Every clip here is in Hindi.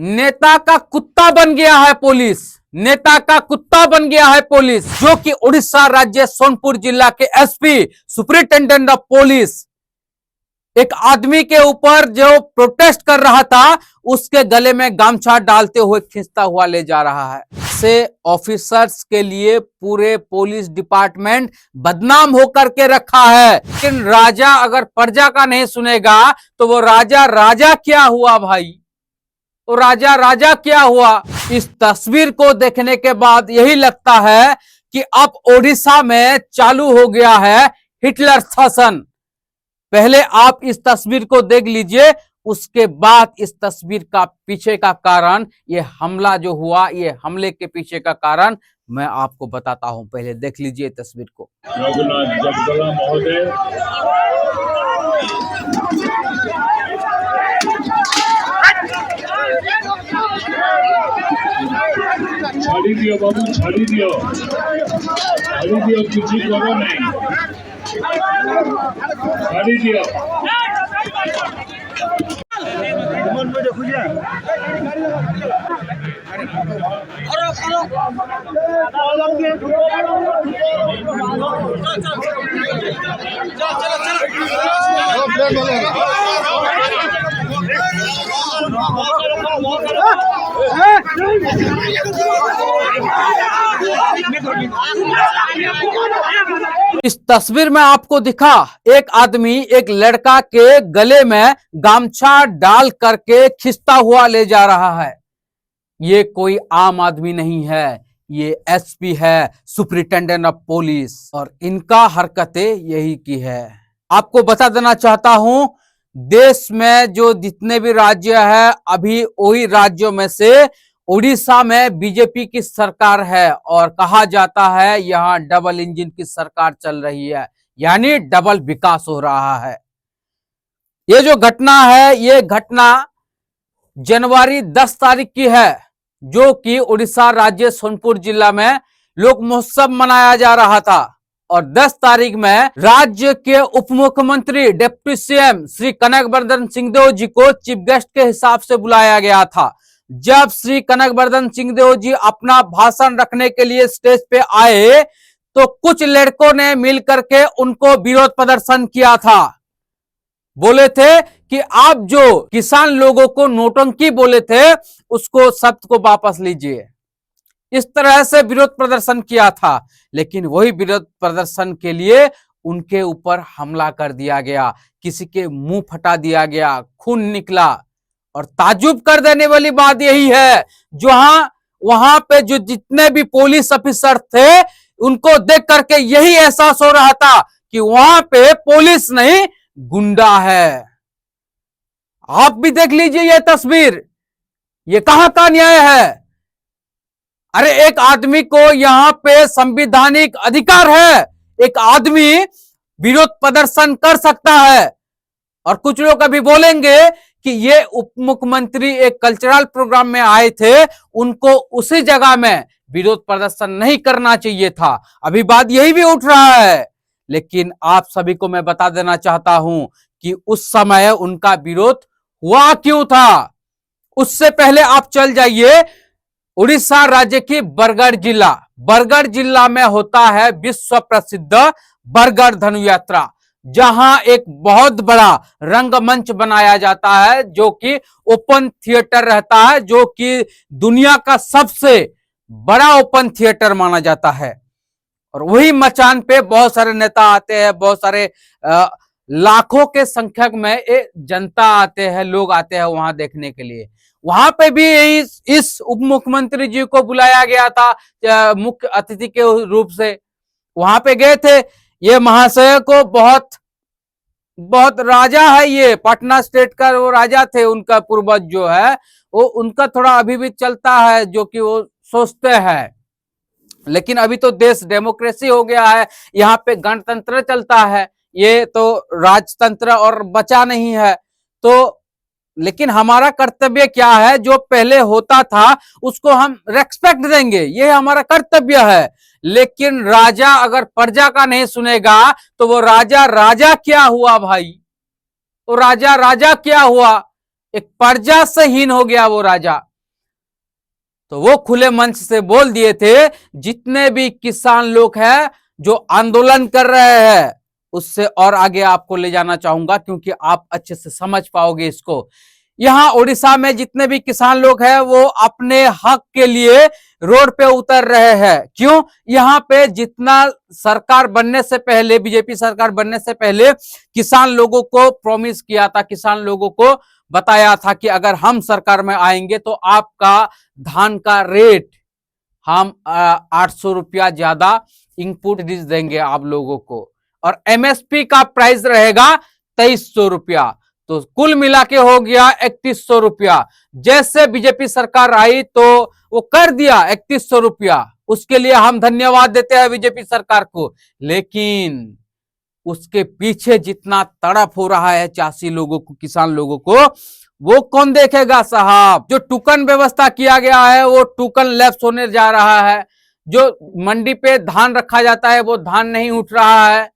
नेता का कुत्ता बन गया है पुलिस। नेता का कुत्ता बन गया है पुलिस, जो कि उड़ीसा राज्य सोनपुर जिला के एसपी सुपरिटेंडेंट ऑफ पुलिस एक आदमी के ऊपर जो प्रोटेस्ट कर रहा था उसके गले में गामछा डालते हुए खींचता हुआ ले जा रहा है। से ऑफिसर्स के लिए पूरे पुलिस डिपार्टमेंट बदनाम होकर के रखा है। लेकिन राजा अगर प्रजा का नहीं सुनेगा तो वो राजा राजा क्या हुआ भाई? तो राजा राजा क्या हुआ? इस तस्वीर को देखने के बाद यही लगता है कि अब ओडिशा में चालू हो गया है हिटलर शासन। पहले आप इस तस्वीर को देख लीजिए, उसके बाद इस तस्वीर का पीछे का कारण, ये हमला जो हुआ, ये हमले के पीछे का कारण मैं आपको बताता हूं। पहले देख लीजिए तस्वीर को। रघुनाथ जगदला महोदय छाड़ी दियो बाबू, छाड़ी दियो किसी करो नहीं, छाड़ी दियो। इस तस्वीर में आपको दिखा एक आदमी एक लड़का के गले में गामछा डाल करके खींचता हुआ ले जा रहा है। ये कोई आम आदमी नहीं है, ये एसपी है, सुपरिटेंडेंट ऑफ पुलिस, और इनका हरकतें यही की है। आपको बता देना चाहता हूं, देश में जो जितने भी राज्य है, अभी वही राज्यों में से उड़ीसा में बीजेपी की सरकार है और कहा जाता है यहां डबल इंजन की सरकार चल रही है, यानी डबल विकास हो रहा है। ये जो घटना है, ये घटना जनवरी 10 तारीख की है, जो कि उड़ीसा राज्य सोनपुर जिला में लोक महोत्सव मनाया जा रहा था। और 10 तारीख में राज्य के उप मुख्यमंत्री डिप्टी सीएम श्री कनकवर्धन सिंहदेव जी को चीफ गेस्ट के हिसाब से बुलाया गया था। जब श्री कनकवर्धन सिंहदेव जी अपना भाषण रखने के लिए स्टेज पे आए तो कुछ लड़कों ने मिलकर के उनको विरोध प्रदर्शन किया था। बोले थे कि आप जो किसान लोगों को नोटंकी बोले थे उसको शब्द को वापस लीजिए। इस तरह से विरोध प्रदर्शन किया था, लेकिन वही विरोध प्रदर्शन के लिए उनके ऊपर हमला कर दिया गया, किसी के मुंह फटा दिया गया, खून निकला। और ताजुब कर देने वाली बात यही है, वहां पे जो जितने भी पुलिस ऑफिसर थे उनको देख करके यही एहसास हो रहा था कि वहां पे पुलिस नहीं गुंडा है। आप भी देख लीजिए ये तस्वीर, ये कहां का न्याय है? अरे एक आदमी को यहां पे संवैधानिक अधिकार है, एक आदमी विरोध प्रदर्शन कर सकता है। और कुछ लोग अभी बोलेंगे कि ये उप मुख्यमंत्री एक कल्चरल प्रोग्राम में आए थे, उनको उसी जगह में विरोध प्रदर्शन नहीं करना चाहिए था। अभी बात यही भी उठ रहा है, लेकिन आप सभी को मैं बता देना चाहता हूं कि उस समय उनका विरोध हुआ क्यों था। उससे पहले आप चल जाइए उड़ीसा राज्य की बरगढ़ जिला में होता है विश्व प्रसिद्ध बरगढ़ धनु यात्रा, जहां एक बहुत बड़ा रंगमंच बनाया जाता है, जो कि ओपन थिएटर रहता है, जो कि दुनिया का सबसे बड़ा ओपन थिएटर माना जाता है। और वही मचान पे बहुत सारे नेता आते हैं, बहुत सारे लाखों के संख्यक में जनता आते हैं, लोग आते हैं वहां देखने के लिए। वहां पे भी इस उप मुख्यमंत्री जी को बुलाया गया था मुख्य अतिथि के रूप से। वहां पे गए थे, ये महाशय को बहुत राजा है, ये पटना स्टेट का वो राजा थे, उनका पूर्वज जो है वो उनका थोड़ा अभी भी चलता है, जो कि वो सोचते हैं। लेकिन अभी तो देश डेमोक्रेसी हो गया है, यहाँ पे गणतंत्र चलता है, ये तो राजतंत्र और बचा नहीं है। तो लेकिन हमारा कर्तव्य क्या है, जो पहले होता था उसको हम रेस्पेक्ट देंगे, ये हमारा कर्तव्य है। लेकिन राजा अगर प्रजा का नहीं सुनेगा तो वो राजा राजा क्या हुआ भाई? तो राजा राजा क्या हुआ? एक प्रजा से हीन हो गया वो राजा। तो वो खुले मंच से बोल दिए थे जितने भी किसान लोग हैं जो आंदोलन कर रहे हैं, उससे और आगे आपको ले जाना चाहूंगा क्योंकि आप अच्छे से समझ पाओगे इसको। यहां उड़ीसा में जितने भी किसान लोग हैं वो अपने हक के लिए रोड पे उतर रहे हैं। क्यों? यहां पे जितना सरकार बनने से पहले, बीजेपी सरकार बनने से पहले किसान लोगों को प्रॉमिस किया था, किसान लोगों को बताया था कि अगर हम सरकार में आएंगे तो आपका धान का रेट हम 800 रुपया ज्यादा इनपुट डीज देंगे आप लोगों को, और एमएसपी का प्राइस रहेगा 2300 रुपया। तो कुल मिला के हो गया 3100 रुपया। जैसे बीजेपी सरकार आई तो वो कर दिया 3100 रुपया, उसके लिए हम धन्यवाद देते हैं बीजेपी सरकार को। लेकिन उसके पीछे जितना तड़प हो रहा है चासी लोगों को, किसान लोगों को, वो कौन देखेगा साहब? जो टोकन व्यवस्था किया गया है वो टोकन लैप्स होने जा रहा है। जो मंडी पे धान रखा जाता है वो धान नहीं उठ रहा है।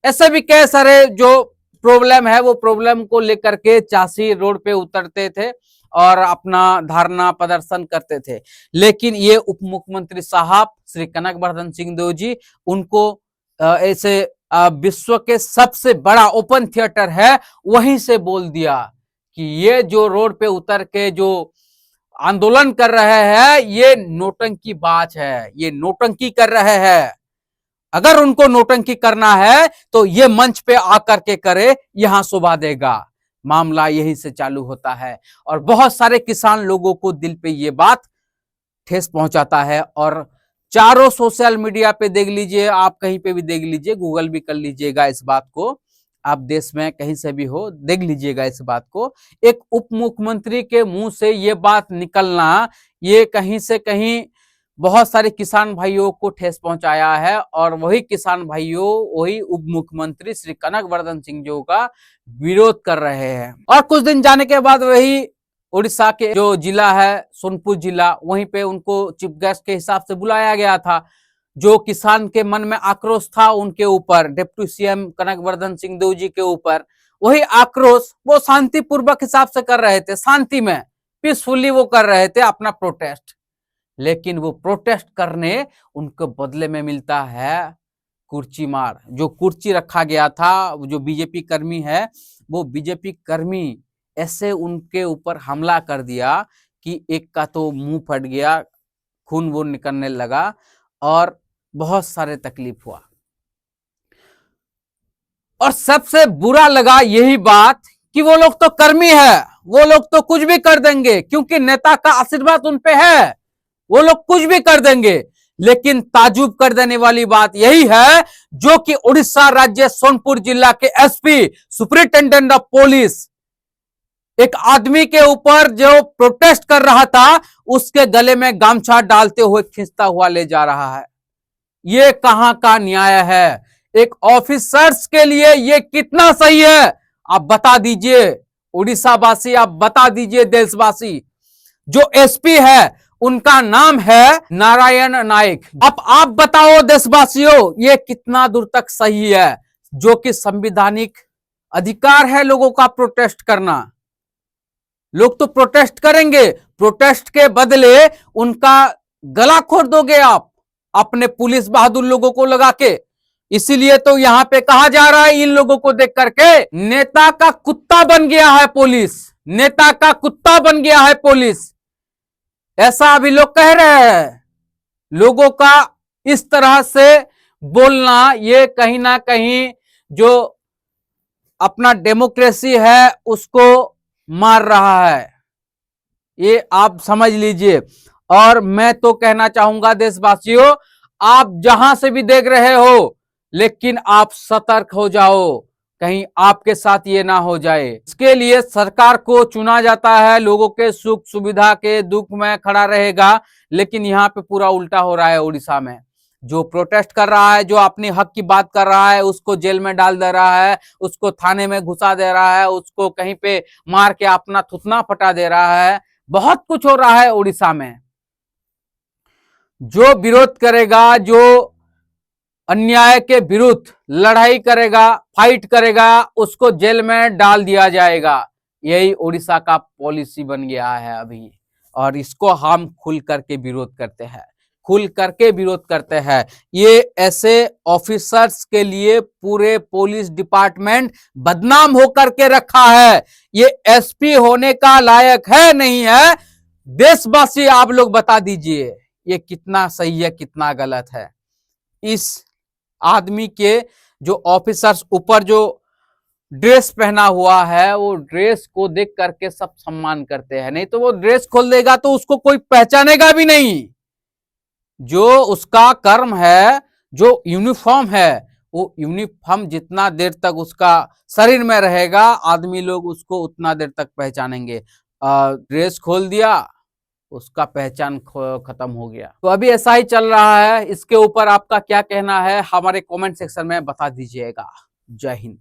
ऐसे भी कई सारे जो प्रॉब्लम है वो प्रॉब्लम को लेकर के चासी रोड पे उतरते थे और अपना धरना प्रदर्शन करते थे। लेकिन ये उप मुख्यमंत्री साहब श्री कनकवर्धन सिंह जी, उनको ऐसे विश्व के सबसे बड़ा ओपन थिएटर है वहीं से बोल दिया कि ये जो रोड पे उतर के जो आंदोलन कर रहे हैं ये नोटंकी बाज है, ये नोटंकी कर रहे हैं। अगर उनको नोटंकी करना है तो ये मंच पे आकर के करे, यहां शोभा देगा। मामला यही से चालू होता है और बहुत सारे किसान लोगों को दिल पे ये बात ठेस पहुंचाता है। और चारों सोशल मीडिया पे देख लीजिए, आप कहीं पे भी देख लीजिए, गूगल भी कर लीजिएगा इस बात को, आप देश में कहीं से भी हो देख लीजिएगा इस बात को। एक उप मुख्यमंत्री के मुंह से ये बात निकलना, ये कहीं से कहीं बहुत सारे किसान भाइयों को ठेस पहुंचाया है। और वही किसान भाइयों, वही उप मुख्यमंत्री श्री कनकवर्धन सिंह जी का विरोध कर रहे हैं। और कुछ दिन जाने के बाद वही उड़ीसा के जो जिला है सोनपुर जिला, वहीं पे उनको चीफ गेस्ट के हिसाब से बुलाया गया था। जो किसान के मन में आक्रोश था उनके ऊपर, डिप्टी सीएम कनकवर्धन सिंह जी के ऊपर, वही आक्रोश वो शांतिपूर्वक हिसाब से कर रहे थे, शांति में पीसफुली वो कर रहे थे अपना प्रोटेस्ट। लेकिन वो प्रोटेस्ट करने उनको बदले में मिलता है कुर्सी मार। जो कुर्सी रखा गया था, जो बीजेपी कर्मी है, वो बीजेपी कर्मी ऐसे उनके ऊपर हमला कर दिया कि एक का तो मुंह फट गया, खून वो निकलने लगा और बहुत सारे तकलीफ हुआ। और सबसे बुरा लगा यही बात कि वो लोग तो कर्मी है, वो लोग तो कुछ भी कर देंगे क्योंकि नेता का आशीर्वाद उन पे है, वो लोग कुछ भी कर देंगे। लेकिन ताजुब कर देने वाली बात यही है जो कि उड़ीसा राज्य सोनपुर जिला के एसपी सुपरिटेंडेंट ऑफ पुलिस एक आदमी के ऊपर जो प्रोटेस्ट कर रहा था उसके गले में गामछा डालते हुए खींचता हुआ ले जा रहा है। ये कहां का न्याय है? एक ऑफिसर्स के लिए ये कितना सही है? आप बता दीजिए उड़ीसा वासी, आप बता दीजिए देशवासी। जो एसपी है उनका नाम है नारायण नाइक। अब आप बताओ देशवासियों, ये कितना दूर तक सही है? जो कि संवैधानिक अधिकार है लोगों का प्रोटेस्ट करना, लोग तो प्रोटेस्ट करेंगे, प्रोटेस्ट के बदले उनका गला खोल दोगे आप अपने पुलिस बहादुर लोगों को लगा के। इसीलिए तो यहां पे कहा जा रहा है इन लोगों को देख करके, नेता का कुत्ता बन गया है पुलिस, नेता का कुत्ता बन गया है पुलिस, ऐसा अभी लोग कह रहे हैं। लोगों का इस तरह से बोलना ये कहीं ना कहीं जो अपना डेमोक्रेसी है उसको मार रहा है, ये आप समझ लीजिए। और मैं तो कहना चाहूंगा देशवासियों, आप जहां से भी देख रहे हो, लेकिन आप सतर्क हो जाओ, कहीं आपके साथ ये ना हो जाए। इसके लिए सरकार को चुना जाता है, लोगों के सुख सुविधा के दुख में खड़ा रहेगा, लेकिन यहाँ पे पूरा उल्टा हो रहा है। उड़ीसा में जो प्रोटेस्ट कर रहा है, जो अपनी हक की बात कर रहा है, उसको जेल में डाल दे रहा है, उसको थाने में घुसा दे रहा है, उसको कहीं पे मार के अपना थुथना फटा दे रहा है। बहुत कुछ हो रहा है उड़ीसा में। जो विरोध करेगा, जो अन्याय के विरुद्ध लड़ाई करेगा, फाइट करेगा, उसको जेल में डाल दिया जाएगा। यही उड़ीसा का पॉलिसी बन गया है अभी। और इसको हम खुल करके विरोध करते हैं, खुल करके विरोध करते हैं। ये ऐसे ऑफिसर्स के लिए पूरे पुलिस डिपार्टमेंट बदनाम होकर के रखा है। ये एसपी होने का लायक है नहीं है? देशवासी आप लोग बता दीजिए ये कितना सही है कितना गलत है। इस आदमी के जो ऑफिसर्स ऊपर जो ड्रेस पहना हुआ है वो ड्रेस को देख करके सब सम्मान करते हैं, नहीं तो वो ड्रेस खोल देगा तो उसको कोई पहचानेगा भी नहीं। जो उसका कर्म है, जो यूनिफॉर्म है, वो यूनिफॉर्म जितना देर तक उसका शरीर में रहेगा आदमी लोग उसको उतना देर तक पहचानेंगे। ड्रेस खोल दिया उसका पहचान खत्म हो गया। तो अभी ऐसा ही चल रहा है। इसके ऊपर आपका क्या कहना है हमारे कमेंट सेक्शन में बता दीजिएगा। जय हिंद।